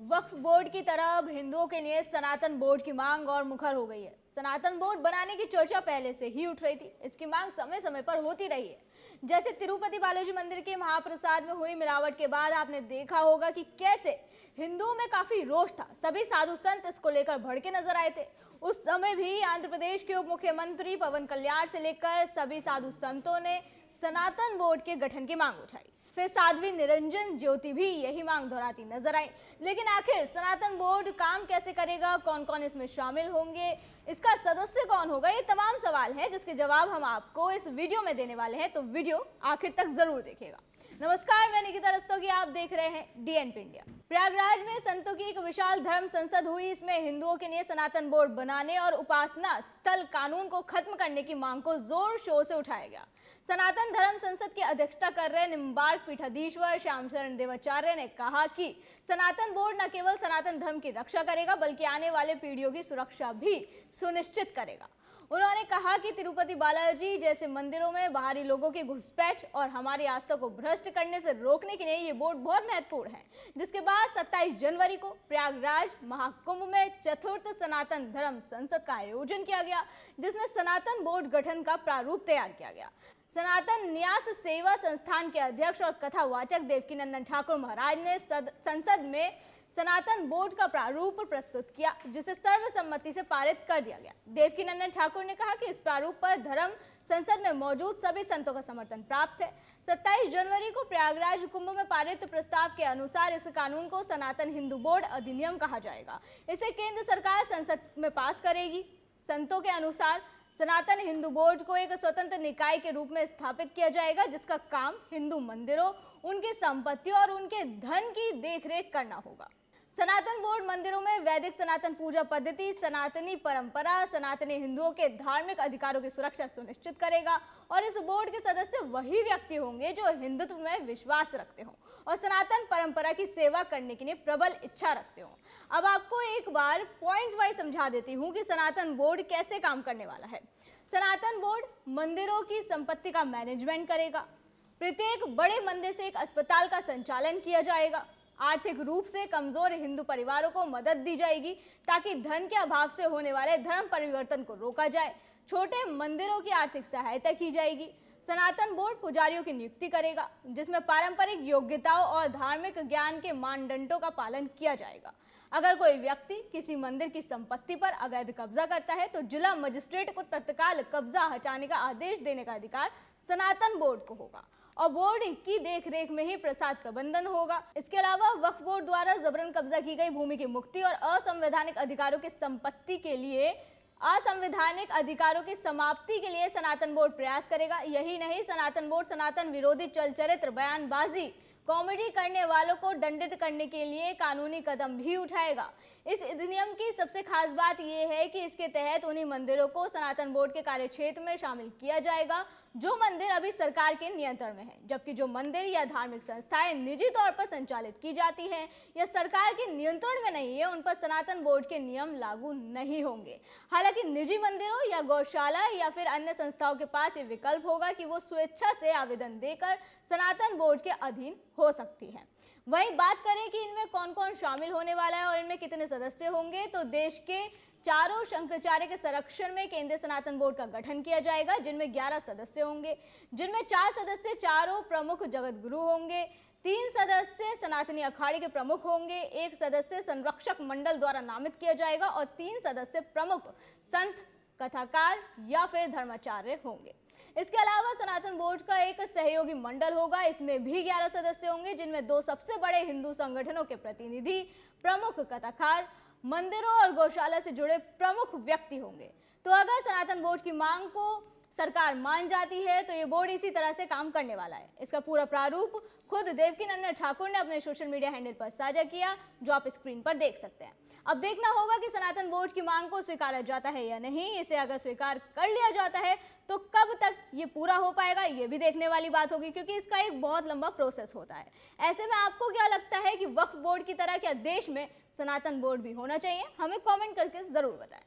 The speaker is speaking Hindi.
वक्फ बोर्ड की तरह अब हिंदुओं के लिए सनातन बोर्ड की मांग और मुखर हो गई है। सनातन बोर्ड बनाने की चर्चा पहले से ही उठ रही थी। इसकी मांग समय समय पर होती रही है। जैसे तिरुपति बालाजी मंदिर के महाप्रसाद में हुई मिलावट के बाद आपने देखा होगा कि कैसे हिंदुओं में काफी रोष था। सभी साधु संत इसको लेकर भड़के नजर आए थे। उस समय भी आंध्र प्रदेश के उप मुख्यमंत्री पवन कल्याण से लेकर सभी साधु संतों ने सनातन बोर्ड के गठन की मांग उठाई। फिर साध्वी निरंजन ज्योति भी यही मांग दोहराती नजर आई। लेकिन आखिर सनातन बोर्ड काम कैसे करेगा, कौन कौन इसमें शामिल होंगे, इसका सदस्य कौन होगा, ये तमाम सवाल हैं जिसके जवाब हम आपको इस वीडियो में देने वाले हैं, तो वीडियो आखिर तक जरूर देखिएगा। नमस्कार, मैं निकिता रस्तोगी, आप देख रहे हैं डीएनपी इंडिया। प्रयागराज में संतों की एक विशाल धर्म संसद हुई। इसमें हिंदुओं के लिए सनातन बोर्ड बनाने और उपासना स्थल कानून को खत्म करने की मांग को जोर शोर से उठाया गया। सनातन धर्म संसद की अध्यक्षता कर रहे निम्बार्क पीठाधीश्वर श्याम शरण देवाचार्य ने कहा कि सनातन बोर्ड न केवल सनातन धर्म की रक्षा करेगा बल्कि आने वाले पीढ़ियों की सुरक्षा भी सुनिश्चित करेगा। उन्होंने कहा कि तिरुपति बालाजी जैसे मंदिरों में बाहरी लोगों की घुसपैठ और हमारी आस्था को भ्रष्ट करने से रोकने के लिए ये बोर्ड बहुत महत्वपूर्ण है। जिसके बाद 27 जनवरी को प्रयागराज महाकुंभ में चतुर्थ सनातन धर्म संसद का आयोजन किया गया, जिसमें सनातन बोर्ड गठन का प्रारूप तैयार किया गया। सनातन न्यास सेवा संस्थान के अध्यक्ष और कथावाचक देवकीनंदन ठाकुर महाराज ने संसद में सनातन बोर्ड का प्रारूप प्रस्तुत किया, जिसे सर्वसम्मति से पारित कर दिया गया। देवकीनंदन ठाकुर ने कहा कि इस प्रारूप पर धर्म संसद में मौजूद सभी संतों का समर्थन प्राप्त है। 27 जनवरी को प्रयागराज कुंभ में पारित प्रस्ताव के अनुसार इस कानून को सनातन हिंदू बोर्ड अधिनियम कहा जाएगा। इसे केंद्र सरकार संसद में पास करेगी। संतों के अनुसार सनातन हिंदू बोर्ड को एक स्वतंत्र निकाय के रूप में स्थापित किया जाएगा, जिसका काम हिंदू मंदिरों, उनकी संपत्तियों और उनके धन की देखरेख करना होगा। सनातन बोर्ड मंदिरों में वैदिक सनातन पूजा पद्धति, सनातनी परंपरा, सनातनी हिंदुओं के धार्मिक अधिकारों की सुरक्षा सुनिश्चित करेगा और इस बोर्ड के सदस्य वही व्यक्ति होंगे जो हिंदुत्व में विश्वास रखते हों और सनातन परंपरा की सेवा करने के लिए प्रबल इच्छा रखते हों। अब आपको एक बार पॉइंट वाइज समझा देती हूँ कि सनातन बोर्ड कैसे काम करने वाला है। सनातन बोर्ड मंदिरों की संपत्ति का मैनेजमेंट करेगा। प्रत्येक बड़े मंदिर से एक अस्पताल का संचालन किया जाएगा। आर्थिक रूप से कमजोर हिंदू परिवारों को मदद दी जाएगी ताकि धन के अभाव से होने वाले धर्म परिवर्तन को रोका जाए। छोटे मंदिरों की आर्थिक सहायता की जाएगी। सनातन बोर्ड पुजारियों की नियुक्ति करेगा, जिसमें पारंपरिक योग्यताओं और धार्मिक ज्ञान के मानदंडों का पालन किया जाएगा। अगर कोई व्यक्ति किसी मंदिर की संपत्ति पर अवैध कब्जा करता है तो जिला मजिस्ट्रेट को तत्काल कब्जा हटाने का आदेश देने का अधिकार सनातन बोर्ड को होगा और बोर्ड की देखरेख में ही प्रसाद प्रबंधन होगा। इसके अलावा वक्फ बोर्ड द्वारा जबरन कब्जा की गई भूमि की मुक्ति और असंवैधानिक अधिकारों की संपत्ति के लिए असंवैधानिक अधिकारों की समाप्ति के लिए सनातन बोर्ड प्रयास करेगा। यही नहीं, सनातन बोर्ड सनातन विरोधी चल चरित्र, बयानबाजी, कॉमेडी करने वालों को दंडित करने के लिए कानूनी कदम भी उठाएगा। इस अधिनियम की सबसे खास बात यह है कि इसके तहत उन्हीं मंदिरों को सनातन बोर्ड के कार्यक्षेत्र में शामिल किया जाएगा जो मंदिर अभी सरकार के नियंत्रण में है, जबकि जो मंदिर या धार्मिक संस्थाएं निजी तौर पर संचालित की जाती हैं या सरकार के नियंत्रण में नहीं है, उन पर सनातन बोर्ड के नियम लागू नहीं होंगे। हालांकि निजी मंदिरों या गौशाला या फिर अन्य संस्थाओं के पास ये विकल्प होगा कि वो स्वेच्छा से आवेदन देकर सनातन बोर्ड के अधीन हो सकती है। वहीं बात करें कि इनमें कौन कौन शामिल होने वाला है और इनमें कितने सदस्य होंगे, तो देश के चारों शंकराचार्य के संरक्षण में केंद्रीय सनातन बोर्ड का गठन किया जाएगा, जिनमें 11 सदस्य होंगे, जिनमें 4 सदस्य चारों प्रमुख जगत गुरु होंगे, 3 सदस्य सनातनी अखाड़े के प्रमुख होंगे, 1 सदस्य संरक्षक मंडल द्वारा नामित किया जाएगा और 3 सदस्य प्रमुख संत, कथाकार या फिर धर्माचार्य होंगे। इसके अलावा सनातन बोर्ड का एक सहयोगी मंडल होगा। इसमें भी 11 सदस्य होंगे, जिनमें 2 सबसे बड़े हिंदू संगठनों के प्रतिनिधि, प्रमुख कथाकार, मंदिरों और गौशाला से जुड़े प्रमुख व्यक्ति होंगे। तो अगर सनातन बोर्ड की मांग को सरकार मान जाती है तो ये बोर्ड इसी तरह से काम करने वाला है। इसका पूरा प्रारूप खुद देवकीनंदन ठाकुर ने अपने सोशल मीडिया हैंडल पर साझा किया, जो आप स्क्रीन पर देख सकते हैं। अब देखना होगा कि सनातन बोर्ड की मांग को स्वीकारा जाता है या नहीं। इसे अगर स्वीकार कर लिया जाता है तो कब तक ये पूरा हो पाएगा, ये भी देखने वाली बात होगी, क्योंकि इसका एक बहुत लंबा प्रोसेस होता है। ऐसे में आपको क्या लगता है कि वक्फ बोर्ड की तरह क्या देश में सनातन बोर्ड भी होना चाहिए? हमें कमेंट करके जरूर बताएं।